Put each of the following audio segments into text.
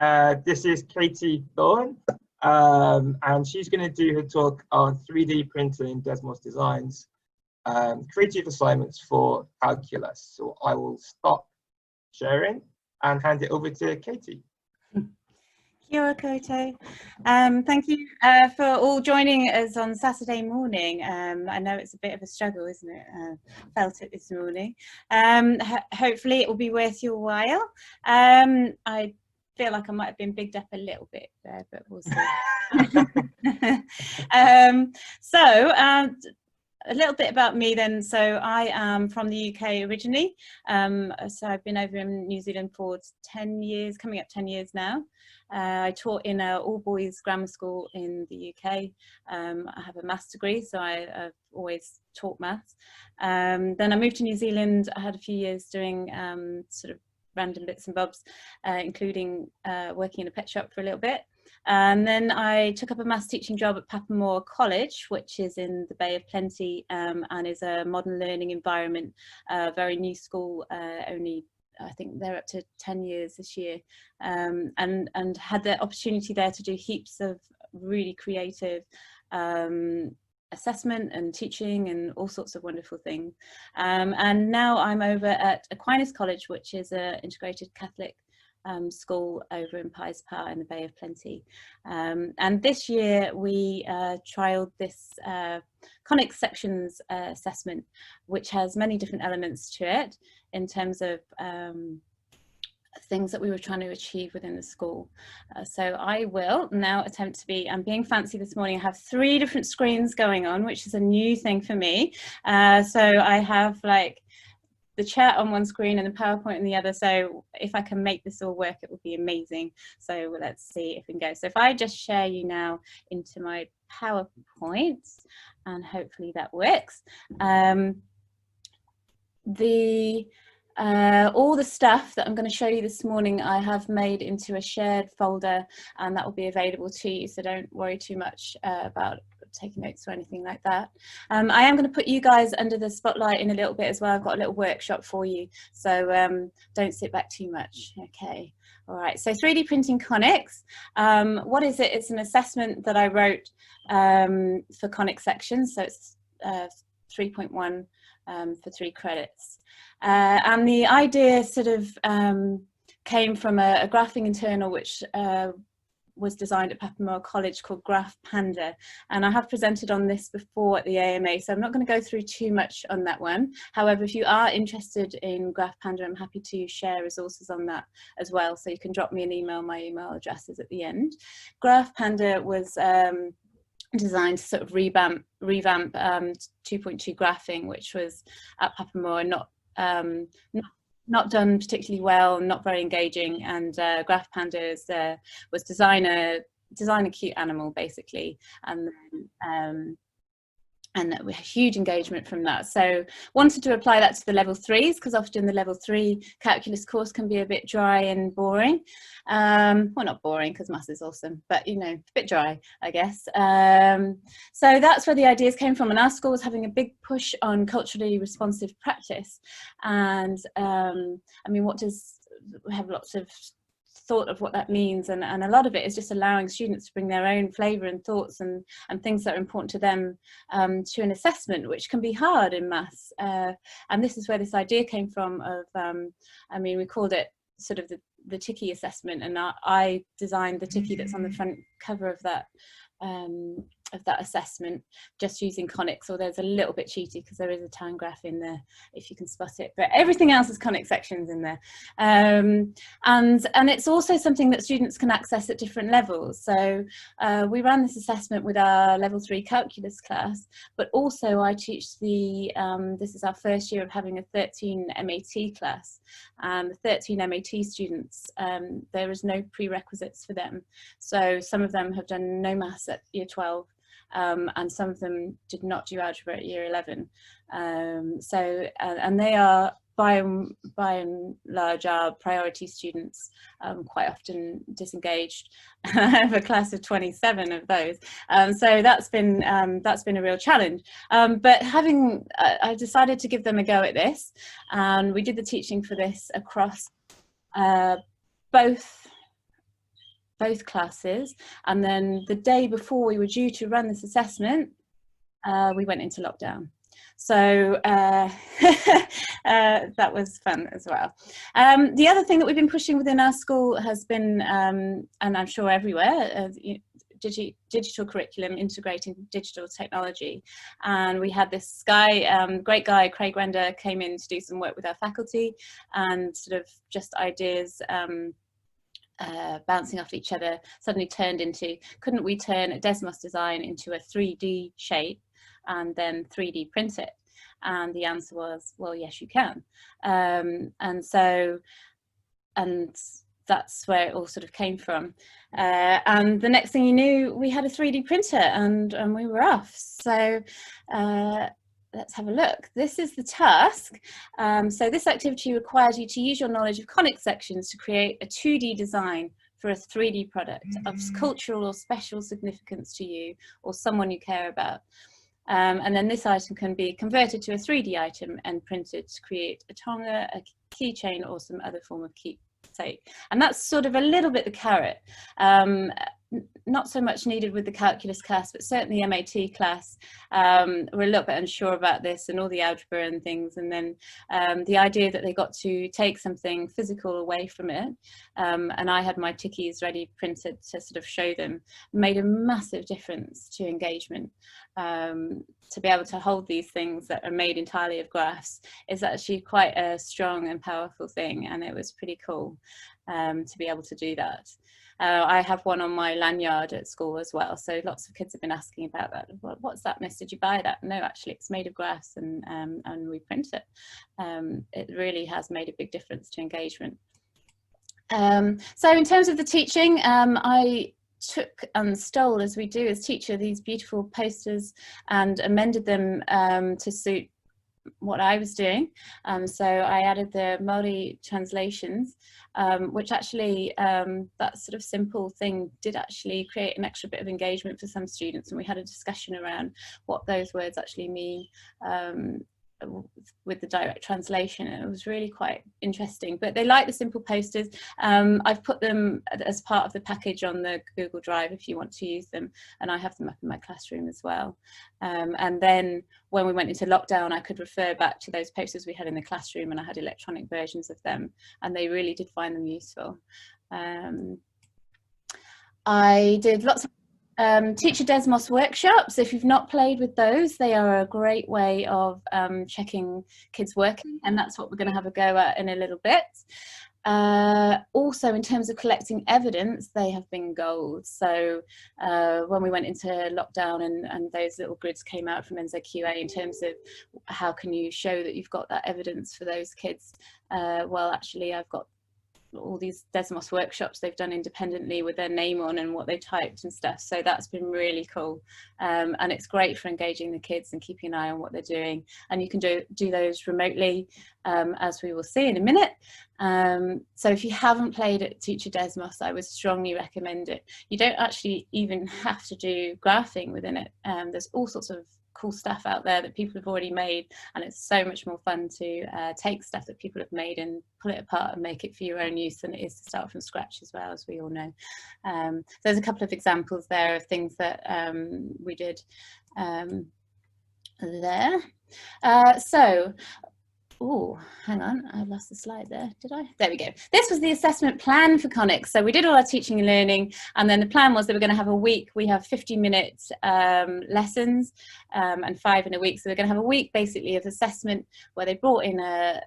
This is Katy Thorne, and she's going to do her talk on 3D printing Desmos designs, creative assignments for calculus. So I will stop sharing and hand it over to Katy. Kia ora koutou. Thank you for all joining us on Saturday morning. I know it's a bit of a struggle, isn't it? Felt it this morning. Hopefully it will be worth your while. I feel like I might have been bigged up a little bit there, but we'll see. A little bit about me then. So I am from the UK originally. So I've been over in New Zealand for 10 years, coming up 10 years now. I taught in an all-boys grammar school in the UK. I have a maths degree, so I've always taught maths. Then I moved to New Zealand. I had a few years doing sort of random bits and bobs, including working in a pet shop for a little bit. And then I took up a maths teaching job at Papamoa College, which is in the Bay of Plenty, and is a modern learning environment, very new school, only I think they're up to 10 years this year, and had the opportunity there to do heaps of really creative assessment and teaching and all sorts of wonderful things. And now I'm over at Aquinas College, which is an integrated Catholic school over in Pies Power in the Bay of Plenty. And this year we trialled this conic sections assessment, which has many different elements to it in terms of things that we were trying to achieve within the school. So I will now attempt to be, I'm being fancy this morning, I have 3 different screens going on, which is a new thing for me. So I have like the chat on one screen and the PowerPoint on the other. So if I can make this all work, it would be amazing. So let's see if we can go. So if I just share you now into my PowerPoint, and hopefully that works. All the stuff that I'm going to show you this morning, I have made into a shared folder, and that will be available to you. So don't worry too much about taking notes or anything like that. I am going to put you guys under the spotlight in a little bit as well. I've got a little workshop for you, so don't sit back too much. Okay, all right, so 3D printing conics. What is it? It's an assessment that I wrote for conic sections, so it's 3.1 for 3 credits. And the idea sort of came from a graphing internal which was designed at Papamoa College called Graph Panda, and I have presented on this before at the AMA, so I'm not going to go through too much on that one. However, if you are interested in Graph Panda, I'm happy to share resources on that as well, so you can drop me an email. My email address is at the end. Graph Panda was designed to sort of revamp 2.2 graphing, which was at Papamoa not done particularly well, not very engaging, and Graph Panda was design a cute animal basically, and we had huge engagement from that. So wanted to apply that to the level 3s, because often the level 3 calculus course can be a bit dry and boring. Well, not boring, because maths is awesome, but you know, a bit dry, I guess. So that's where the ideas came from, and our school was having a big push on culturally responsive practice. And I mean, we have lots of thought of what that means, and a lot of it is just allowing students to bring their own flavour and thoughts and things that are important to them to an assessment, which can be hard in maths. And this is where this idea came from of, I mean, we called it sort of the Tiki assessment, and I designed the Tiki that's on the front cover of that assessment, just using conics, or there's a little bit cheaty because there is a tan graph in there if you can spot it, but everything else is conic sections in there. And it's also something that students can access at different levels. So we ran this assessment with our level 3 calculus class, but also I teach this is our first year of having a 13 MAT class, and the 13 MAT students, there is no prerequisites for them. So some of them have done no maths at year 12, and some of them did not do algebra at year 11. And they are by and large our priority students, quite often disengaged. I have a class of 27 of those, so that's been a real challenge. But I decided to give them a go at this, and we did the teaching for this across both both classes, and then the day before we were due to run this assessment, we went into lockdown. So that was fun as well. The other thing that we've been pushing within our school has been, and I'm sure everywhere, digital curriculum, integrating digital technology. And we had this guy, great guy, Craig Render, came in to do some work with our faculty, and sort of just ideas bouncing off each other suddenly turned into, couldn't we turn a Desmos design into a 3D shape and then 3D print it? And the answer was, well, yes, you can. And that's where it all sort of came from. And the next thing you knew, we had a 3D printer, and we were off. So let's have a look. This is the task. So this activity requires you to use your knowledge of conic sections to create a 2D design for a 3D product of cultural or special significance to you or someone you care about. And then this item can be converted to a 3D item and printed to create a tonga, a keychain, or some other form of keepsake. And that's sort of a little bit the carrot. Not so much needed with the calculus class, but certainly the MAT class. We're a little bit unsure about this and all the algebra and things. And then the idea that they got to take something physical away from it, and I had my tickies ready printed to sort of show them, made a massive difference to engagement. To be able to hold these things that are made entirely of graphs is actually quite a strong and powerful thing, and it was pretty cool to be able to do that. I have one on my lanyard at school as well, so lots of kids have been asking about that. Well, what's that, miss? Did you buy that? No, actually it's made of graphs, and we print it. It really has made a big difference to engagement. So in terms of the teaching, I took and stole, as we do as teacher, these beautiful posters and amended them to suit what I was doing. So I added the Māori translations, which actually that sort of simple thing did actually create an extra bit of engagement for some students, and we had a discussion around what those words actually mean with the direct translation, and it was really quite interesting. But they like the simple posters. I've put them as part of the package on the Google Drive if you want to use them, and I have them up in my classroom as well. And then when we went into lockdown, I could refer back to those posters we had in the classroom, and I had electronic versions of them, and they really did find them useful. I did lots of Teacher Desmos workshops. If you've not played with those, they are a great way of checking kids working, and that's what we're going to have a go at in a little bit. Also, in terms of collecting evidence, they have been gold. So when we went into lockdown and those little grids came out from NZQA in terms of how can you show that you've got that evidence for those kids, well, actually I've got all these Desmos workshops they've done independently with their name on and what they typed and stuff, so that's been really cool. And it's great for engaging the kids and keeping an eye on what they're doing, and you can do those remotely, as we will see in a minute. So if you haven't played at Teacher Desmos, I would strongly recommend it. You don't actually even have to do graphing within it. There's all sorts of cool stuff out there that people have already made, and it's so much more fun to take stuff that people have made and pull it apart and make it for your own use than it is to start from scratch, as well, as we all know. So there's a couple of examples there of things that we did there. Oh, hang on, I lost the slide there, did I? There we go. This was the assessment plan for Conics. So we did all our teaching and learning, and then the plan was that we're going to have a week. We have 50-minute lessons and 5 in a week. So we're going to have a week basically of assessment where they brought in a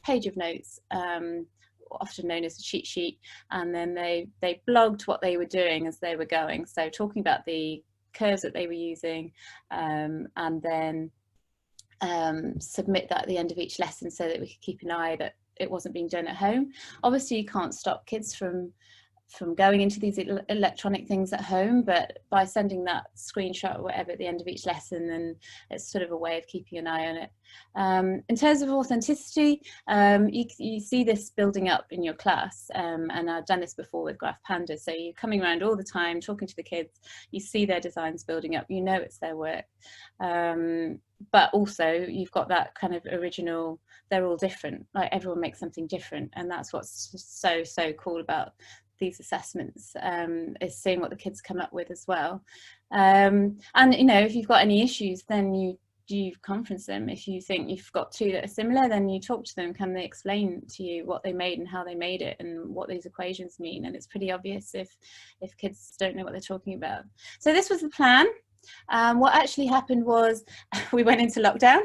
page of notes, often known as a cheat sheet, and then they blogged what they were doing as they were going. So talking about the curves that they were using, and then submit that at the end of each lesson so that we could keep an eye that it wasn't being done at home. Obviously you can't stop kids from going into these electronic things at home, but by sending that screenshot or whatever at the end of each lesson, then it's sort of a way of keeping an eye on it. In terms of authenticity, you see this building up in your class, and I've done this before with Graph Panda. So you're coming around all the time talking to the kids, you see their designs building up, you know it's their work, but also you've got that kind of original, they're all different, like everyone makes something different, and that's what's so cool about these assessments, is seeing what the kids come up with as well. And you know, if you've got any issues, then you conference them. If you think you've got two that are similar, then you talk to them. Can they explain to you what they made and how they made it and what these equations mean? And it's pretty obvious if kids don't know what they're talking about. So this was the plan. What actually happened was we went into lockdown,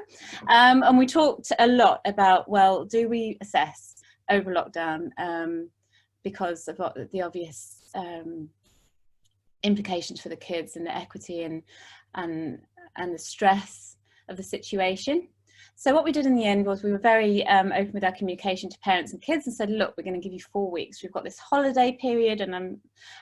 and we talked a lot about, well, do we assess over lockdown, because of the obvious implications for the kids and the equity and the stress of the situation. So what we did in the end was we were very open with our communication to parents and kids and said, look, we're going to give you 4 weeks. We've got this holiday period, and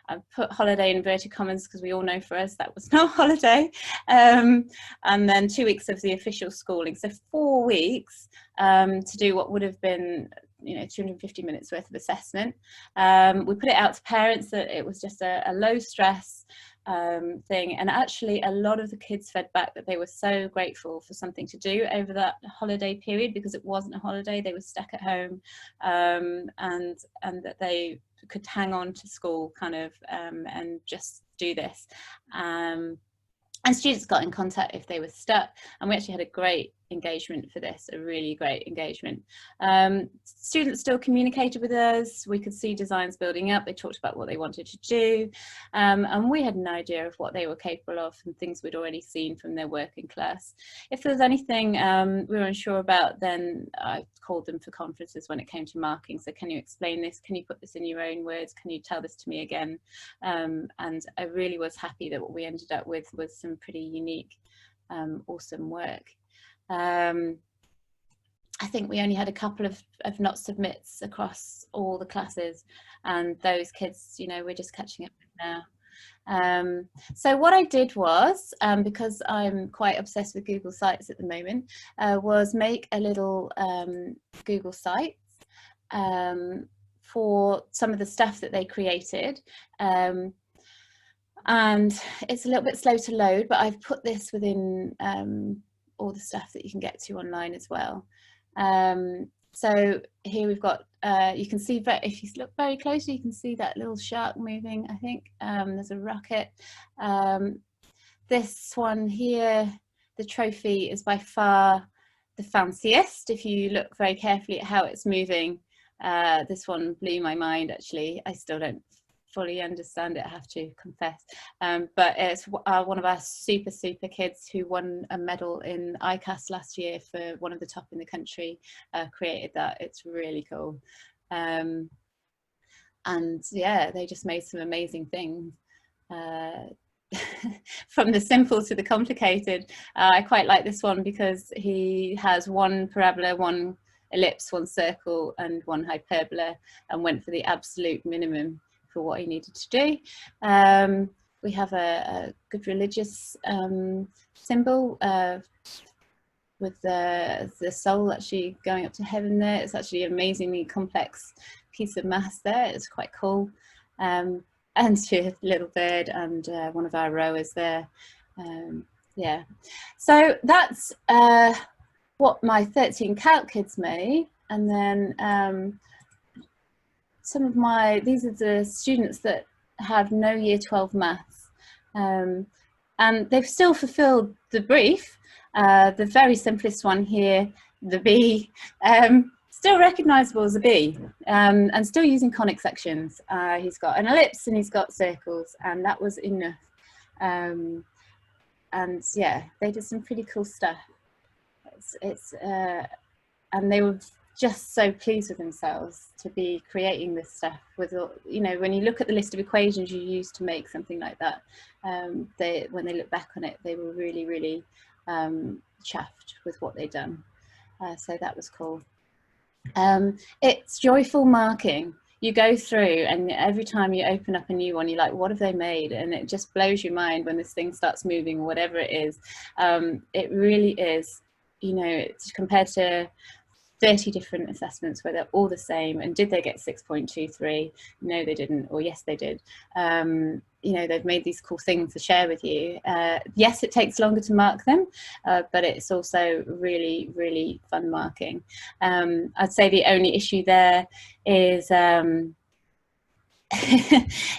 I've put holiday in inverted commas because we all know for us that was not a holiday. And then 2 weeks of the official schooling. So 4 weeks to do what would have been, you know, 250 minutes worth of assessment. We put it out to parents that it was just a low stress thing, and actually a lot of the kids fed back that they were so grateful for something to do over that holiday period, because it wasn't a holiday, they were stuck at home, and that they could hang on to school kind of and just do this, and students got in contact if they were stuck, and we actually had a great engagement for this, a really great engagement. Students still communicated with us. We could see designs building up. They talked about what they wanted to do, and we had an idea of what they were capable of and things we'd already seen from their work in class. If there was anything we were unsure about, then I called them for conferences when it came to marking. So can you explain this? Can you put this in your own words? Can you tell this to me again? And I really was happy that what we ended up with was some pretty unique, awesome work. I think we only had a couple of not submits across all the classes, and those kids, you know, we're just catching up with now. So what I did was, because I'm quite obsessed with Google Sites at the moment, was make a little Google Sites for some of the stuff that they created. And it's a little bit slow to load, but I've put this within all the stuff that you can get to online as well. So here we've got, you can see, if you look very closely, you can see that little shark moving, I think. There's a rocket. This one here, the trophy, is by far the fanciest. If you look very carefully at how it's moving, this one blew my mind, actually. I still don't fully understand it, I have to confess, but it's one of our super kids who won a medal in ICAST last year for one of the top in the country, created that. It's really cool, and yeah, they just made some amazing things, from the simple to the complicated. I quite like this one because he has one parabola, one ellipse, one circle and one hyperbola, and went for the absolute minimum for what he needed to do. We have a good religious symbol with the soul actually going up to heaven there. It's actually an amazingly complex piece of maths there. It's quite cool. And a little bird and one of our rowers there. Yeah, so that's what my 13 Calc kids made. And then some of these are the students that have no year 12 maths, and they've still fulfilled the brief. The very simplest one here, the B, still recognisable as a B, and still using conic sections. He's got an ellipse and he's got circles, and that was enough. And yeah, they did some pretty cool stuff. And they were just so pleased with themselves to be creating this stuff with, you know, when you look at the list of equations you used to make something like that, when they look back on it, they were really chuffed with what they'd done. So that was cool. It's joyful marking. You go through and every time you open up a new one, you're like, what have they made? And it just blows your mind when this thing starts moving, whatever it is. It really is, you know, it's compared to 30 different assessments where they're all the same. And did they get 6.23? No, they didn't. Or yes, they did. You know, they've made these cool things to share with you. Yes, it takes longer to mark them, but it's also really fun marking. I'd say the only issue there is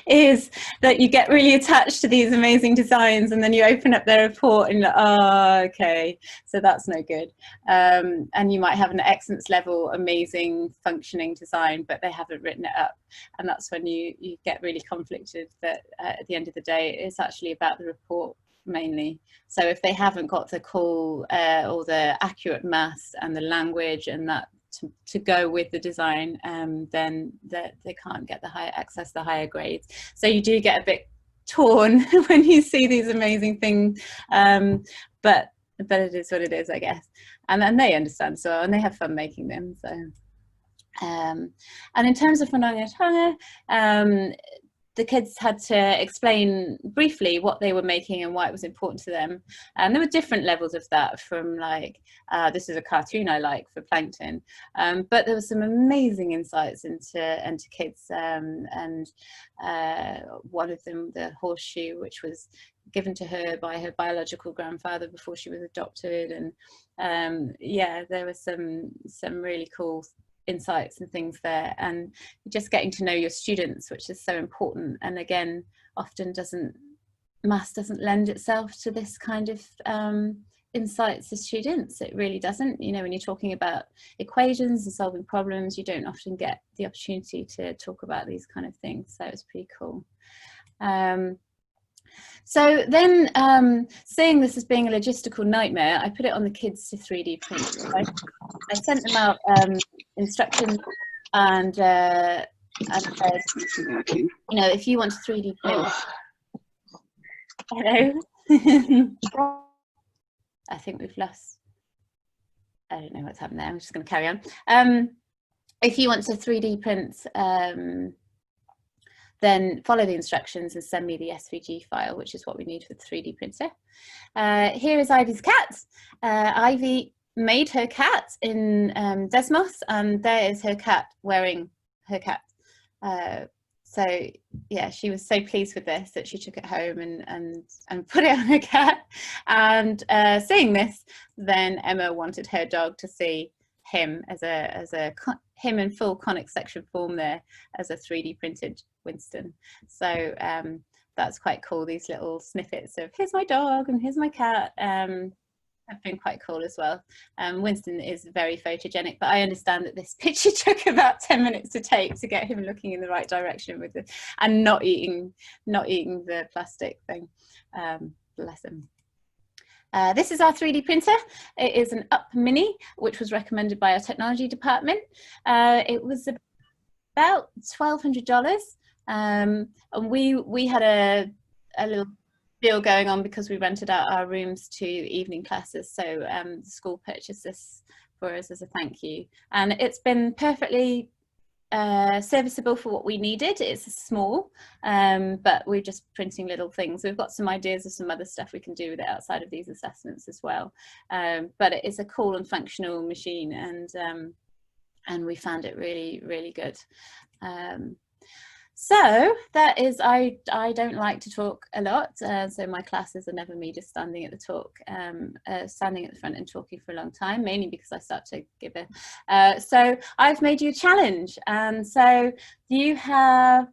is that you get really attached to these amazing designs, and then you open up their report and you're like, oh, okay, so that's no good. And you might have an excellence level, amazing functioning design, but they haven't written it up. And that's when you get really conflicted that at the end of the day, it's actually about the report mainly. So if they haven't got the cool or the accurate maths and the language and that to go with the design, then they can't get the access the higher grades. So you do get a bit torn when you see these amazing things, but it is what it is, I guess. And then they understand as well, and they have fun making them. So and in terms of Whananga, the kids had to explain briefly what they were making and why it was important to them. And there were different levels of that, from like, this is a cartoon I like for plankton. But there were some amazing insights into kids. And one of them, the horseshoe, which was given to her by her biological grandfather before she was adopted. And yeah, there were some really cool insights and things there, and just getting to know your students, which is so important. And again, often maths doesn't lend itself to this kind of insights to students. It really doesn't. You know, when you're talking about equations and solving problems, you don't often get the opportunity to talk about these kind of things, so it's pretty cool. So then, seeing this as being a logistical nightmare, I put it on the kids to 3D print. So I sent them out instructions and said, you know, if you want to 3D print, hello. I think we've lost. I don't know what's happened there. I'm just going to carry on. If you want to 3D print, then follow the instructions and send me the SVG file, which is what we need for the 3D printer. Here is Ivy's cat. Ivy made her cat in Desmos, and there is her cat wearing her cat. So yeah, she was so pleased with this that she took it home and put it on her cat. And seeing this, then Emma wanted her dog to see him as him in full conic section form there as a 3D printed Winston. So that's quite cool. These little snippets of here's my dog and here's my cat have been quite cool as well. Winston is very photogenic, but I understand that this picture took about 10 minutes to take to get him looking in the right direction with it and not eating the plastic thing. Bless him. This is our 3D printer. It is an Up Mini, which was recommended by our technology department. It was about $1,200, and we had a little deal going on because we rented out our rooms to evening classes. So the school purchased this for us as a thank you, and it's been perfectly serviceable for what we needed. It's small, but we're just printing little things. We've got some ideas of some other stuff we can do with it outside of these assessments as well. But it is a cool and functional machine, and we found it really, really good. So that is, I don't like to talk a lot, so my classes are never me just standing at the standing at the front and talking for a long time, mainly because I start to give it. So I've made you a challenge, and so you have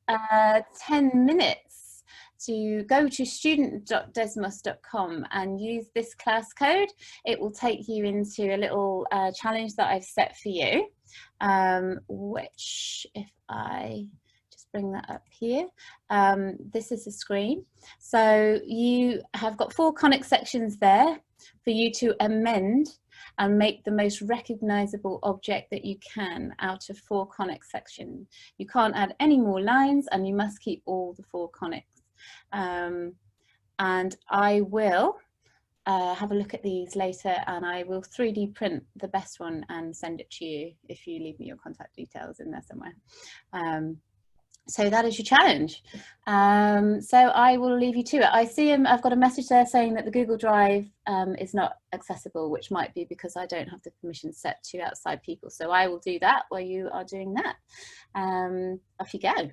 10 minutes to go to student.desmos.com and use this class code. It will take you into a little challenge that I've set for you, which, if I just bring that up here, this is the screen. So you have got 4 conic sections there for you to amend and make the most recognizable object that you can out of 4 conic sections. You can't add any more lines, and you must keep all the 4 conics. And I will have a look at these later, and I will 3D print the best one and send it to you if you leave me your contact details in there somewhere. So that is your challenge. So I will leave you to it. I see I've got a message there saying that the Google Drive is not accessible, which might be because I don't have the permission set to outside people. So I will do that while you are doing that. Off you go.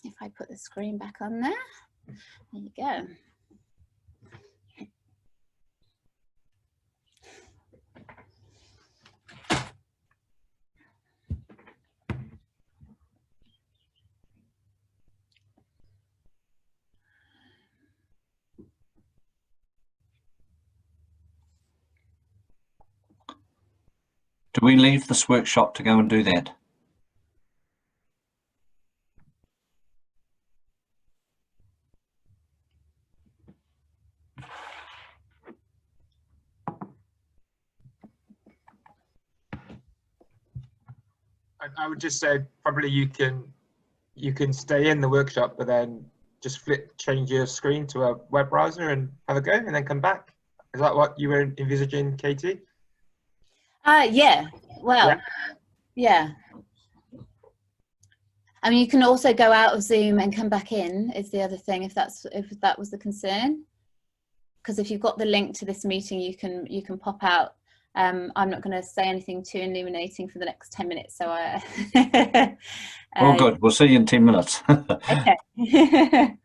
If I put the screen back on there, there you go. Do we leave this workshop to go and do that? I would just say probably you can stay in the workshop, but then just change your screen to a web browser and have a go, and then come back. Is that what you were envisaging, Katie? Yeah. Well, yeah. I mean, you can also go out of Zoom and come back in. Is the other thing, if that was the concern? Because if you've got the link to this meeting, you can pop out. I'm not going to say anything too illuminating for the next 10 minutes. So Oh, good. We'll see you in 10 minutes. Okay.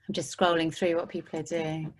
I'm just scrolling through what people are doing.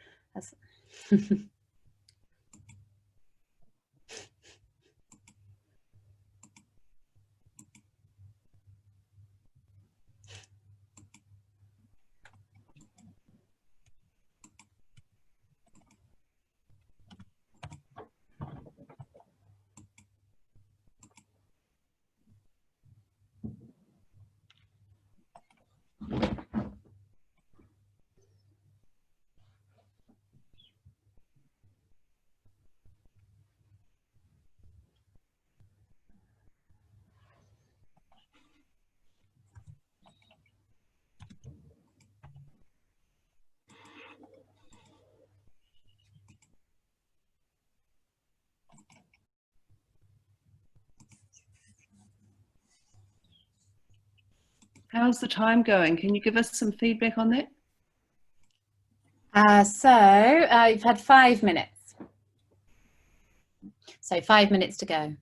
How's the time going? Can you give us some feedback on that? You've had 5 minutes. So 5 minutes to go.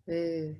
Ooh.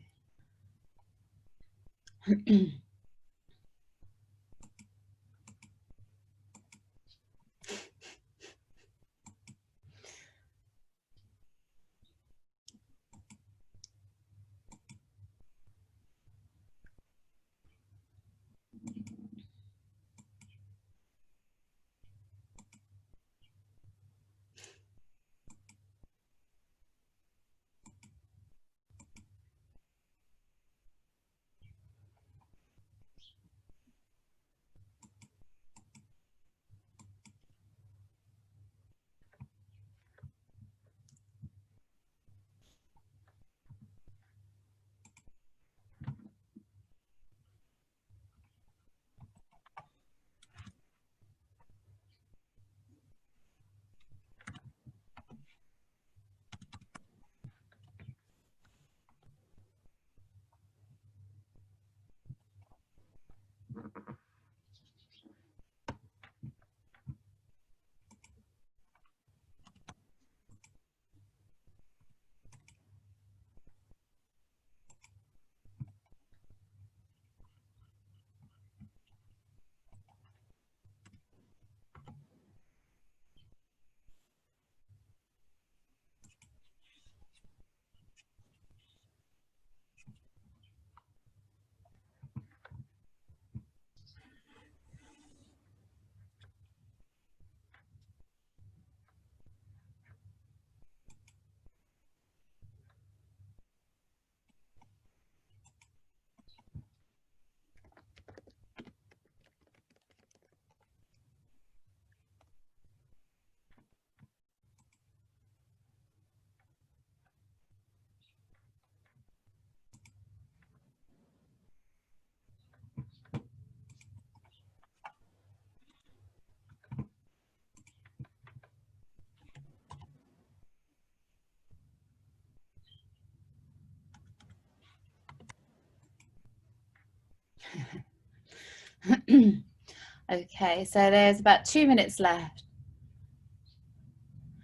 Okay, so there's about 2 minutes left.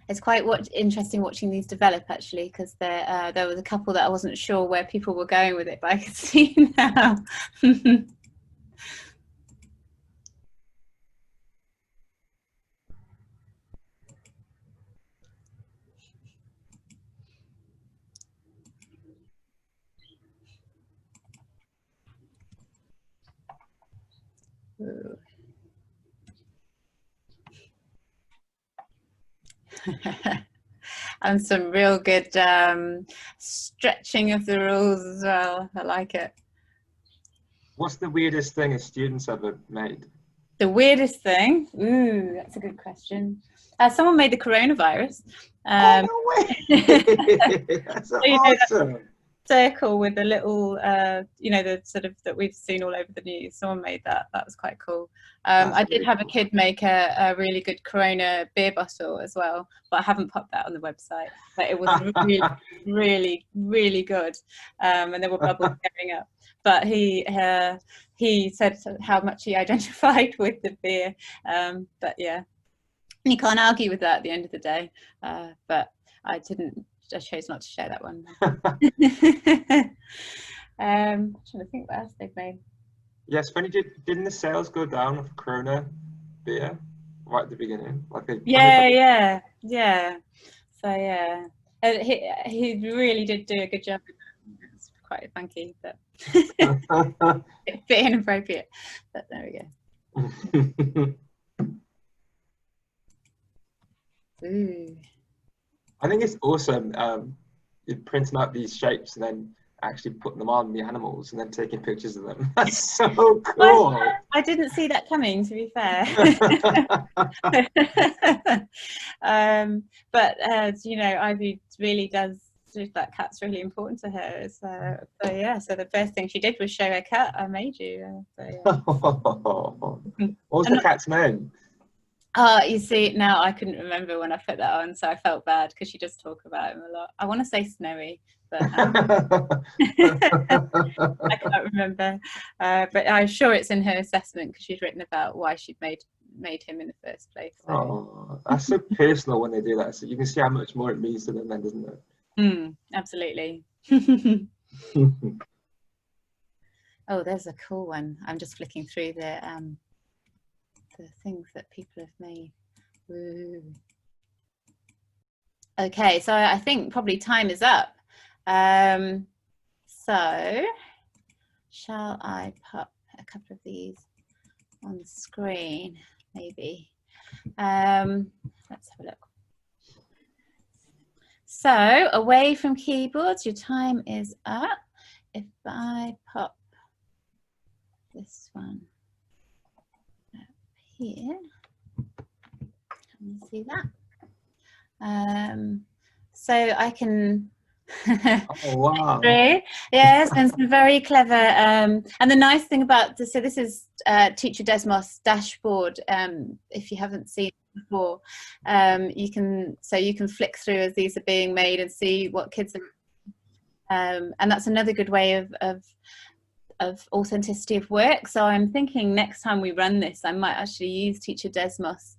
It's quite interesting watching these develop, actually, because there was a couple that I wasn't sure where people were going with it, but I can see now. And some real good stretching of the rules as well. I like it. What's the weirdest thing a student's ever made? The weirdest thing? Ooh, that's a good question. Someone made the coronavirus. Oh, no way! That's awesome. Circle with the little, the sort of that we've seen all over the news. Someone made that. That was quite cool. I did have a kid make a really good Corona beer bottle as well, but I haven't popped that on the website. But it was really, really, really good. And there were bubbles going up. But he said how much he identified with the beer. But yeah, and you can't argue with that at the end of the day. But I chose not to share that one. I'm trying to think what else they've made. Yes, funny, didn't the sales go down of Corona beer right at the beginning? Yeah. So yeah, he really did do a good job. It's quite funky, but a bit inappropriate. But there we go. Ooh. I think it's awesome printing out these shapes and then actually putting them on the animals and then taking pictures of them. That's so cool. I didn't see that coming, to be fair. But Ivy really does. That cat's really important to her. So yeah. So the first thing she did was show her cat. I made you. So, yeah. What was the cat's name? Oh, you see, now I couldn't remember when I put that on, so I felt bad because she does talk about him a lot. I want to say Snowy, but I can't remember. But I'm sure it's in her assessment because she's written about why she'd made him in the first place. So. Oh, that's so personal when they do that. So you can see how much more it means to them then, doesn't it? Absolutely. Oh, there's a cool one. I'm just flicking through the things that people have made. Woo. Okay, so I think probably time is up. So shall I pop a couple of these on the screen, maybe? Let's have a look. So away from keyboards, your time is up. If I pop this one up here, can you see that? So I can Oh, wow. yes, and some very clever and the nice thing about this, so this is Teacher Desmos dashboard. If you haven't seen it before, you can flick through as these are being made and see what kids are, and that's another good way of authenticity of work. So I'm thinking next time we run this, I might actually use Teacher Desmos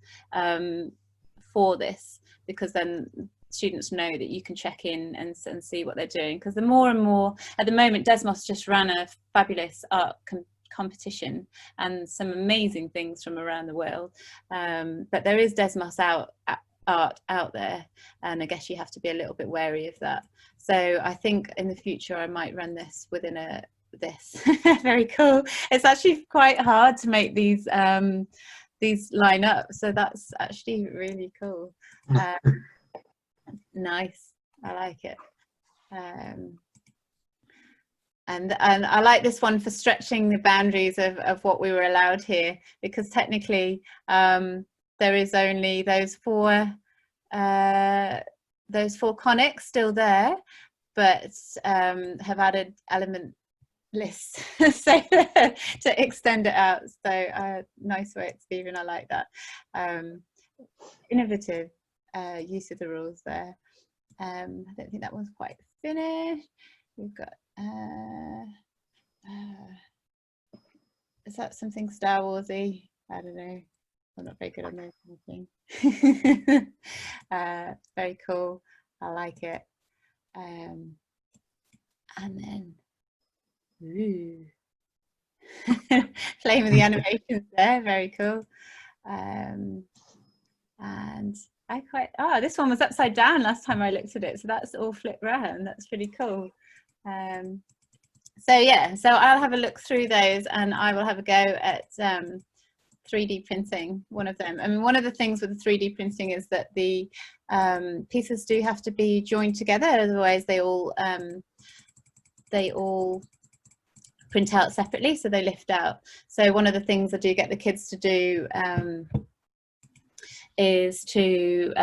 for this, because then students know that you can check in and see what they're doing. Because the more and more, at the moment, Desmos just ran a fabulous art competition and some amazing things from around the world. But there is Desmos art out there, and I guess you have to be a little bit wary of that. So I think in the future I might run this within this. Very cool. It's actually quite hard to make these line up, so that's actually really cool. Nice, I like it. And I like this one for stretching the boundaries of what we were allowed here, because technically there is only those four conics still there, but have added element lists so to extend it out. So nice work, Stephen, I like that. Innovative use of the rules there. I don't think that one's quite finished. We've got is that something Star Warsy? I don't know, I'm not very good on those kind of things. Very cool, I like it. And then ooh. Playing with the animations there, very cool. And I quite, this one was upside down last time I looked at it, so that's all flipped round. That's pretty cool. So yeah, so I'll have a look through those and I will have a go at 3D printing one of them. I mean, one of the things with the 3D printing is that the pieces do have to be joined together, otherwise they all print out separately, so they lift out. So one of the things I do get the kids to do is to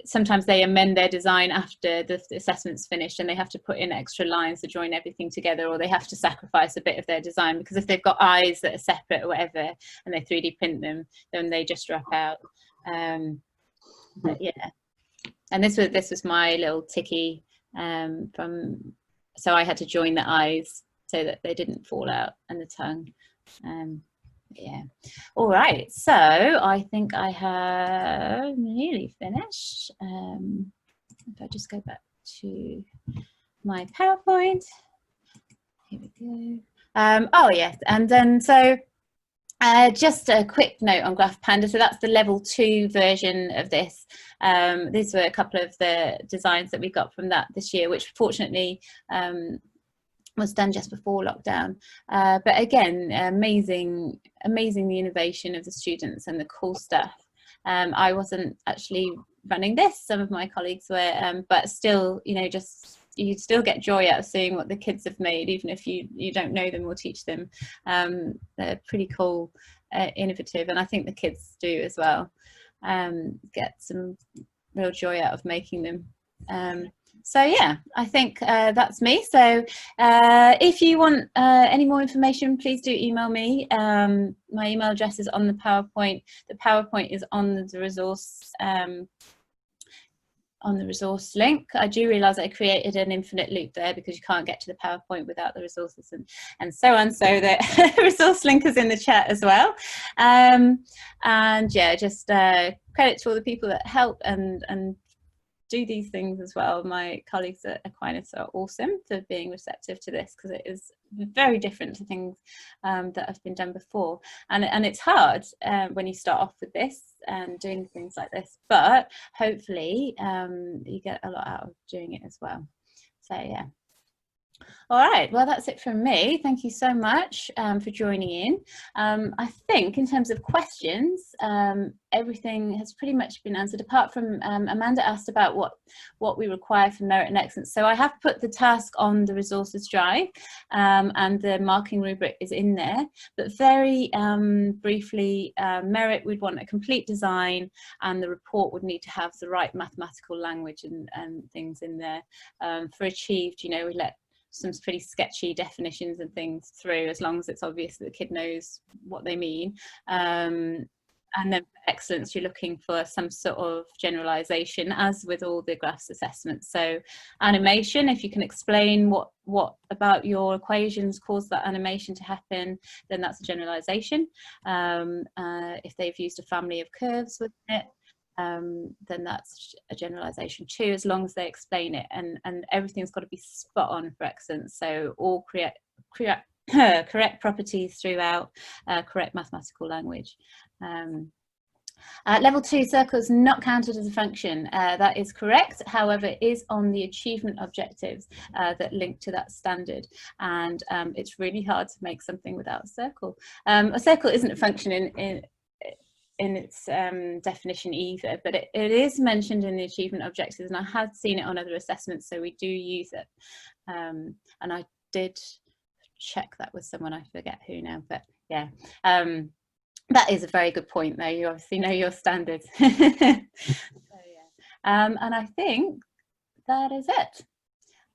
sometimes they amend their design after the assessment's finished, and they have to put in extra lines to join everything together, or they have to sacrifice a bit of their design, because if they've got eyes that are separate or whatever and they 3D print them, then they just drop out. But yeah, and this was my little ticky so I had to join the eyes so that they didn't fall out, and the tongue. Yeah, all right, so I think I have nearly finished. If I just go back to my PowerPoint, here we go. Oh yes, and then so just a quick note on Graph Panda. So that's the level 2 version of this. These were a couple of the designs that we got from that this year, which fortunately was done just before lockdown. But again, amazing the innovation of the students and the cool stuff. I wasn't actually running this, some of my colleagues were, but still, you know, just you still get joy out of seeing what the kids have made, even if you don't know them or teach them. They're pretty cool, innovative, and I think the kids do as well. Get some real joy out of making them. So yeah, I think that's me. So if you want any more information, please do email me. My email address is on the PowerPoint. The PowerPoint is on the resource link. I do realise I created an infinite loop there because you can't get to the PowerPoint without the resources and so on. So the resource link is in the chat as well. And yeah, just credit to all the people that help and do these things as well. My colleagues at Aquinas are awesome for being receptive to this, because it is very different to things that have been done before, and it's hard when you start off with this and doing things like this, but hopefully you get a lot out of doing it as well. So yeah. All right, well, that's it from me. Thank you so much for joining in. I think in terms of questions, everything has pretty much been answered, apart from Amanda asked about what we require for merit and excellence. So I have put the task on the resources drive, and the marking rubric is in there, but very briefly, merit, we'd want a complete design, and the report would need to have the right mathematical language and things in there. For achieved, you know, we let some pretty sketchy definitions and things through, as long as it's obvious that the kid knows what they mean. And then for excellence, you're looking for some sort of generalization, as with all the graphs assessments. So animation, if you can explain what about your equations caused that animation to happen, then that's a generalization. If they've used a family of curves with it, then that's a generalization too, as long as they explain it, and everything's got to be spot on for excellence. So all correct properties throughout, correct mathematical language. Level 2 circles not counted as a function. That is correct. However, it is on the achievement objectives that link to that standard, and it's really hard to make something without a circle. A circle isn't a function in its definition either, but it is mentioned in the achievement objectives, and I have seen it on other assessments, so we do use it. And I did check that with someone, I forget who now, but yeah. That is a very good point though, you obviously know your standards. So, yeah. And I think that is it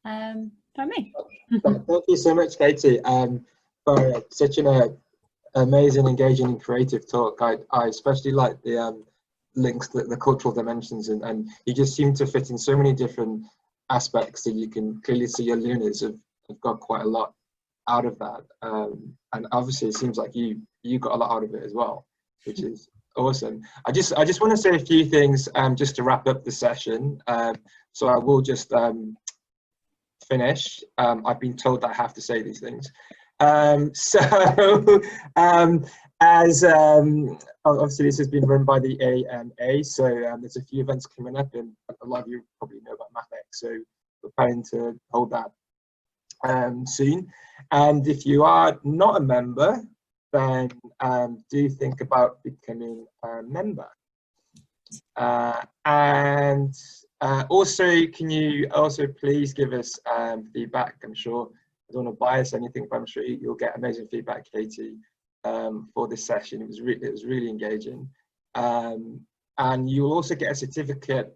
from me. Thank you so much, Katie, for such an amazing, engaging and creative talk. I especially like the links to the cultural dimensions, and you just seem to fit in so many different aspects that you can clearly see your learners have got quite a lot out of that, and obviously it seems like you got a lot out of it as well, which is awesome. I just want to say a few things just to wrap up the session, so I will just finish. I've been told that I have to say these things. As obviously this has been run by the AMA, so there's a few events coming up, and a lot of you probably know about MathX, so we're planning to hold that soon. And if you are not a member, then do think about becoming a member. And also, can you also please give us feedback? I'm sure, I don't want to bias anything, but I'm sure you'll get amazing feedback, Katie, for this session. It was really engaging, and you'll also get a certificate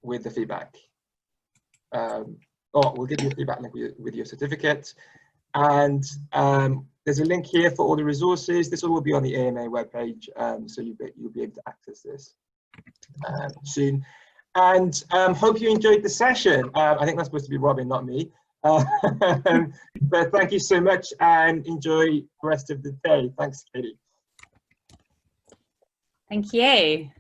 with the feedback. Or we'll give you a feedback link with your certificate, and there's a link here for all the resources. This will be on the AMA webpage, so you'll be able to access this soon. And hope you enjoyed the session. I think that's supposed to be Robin, not me. But thank you so much, and enjoy the rest of the day. Thanks, Katie. Thank you.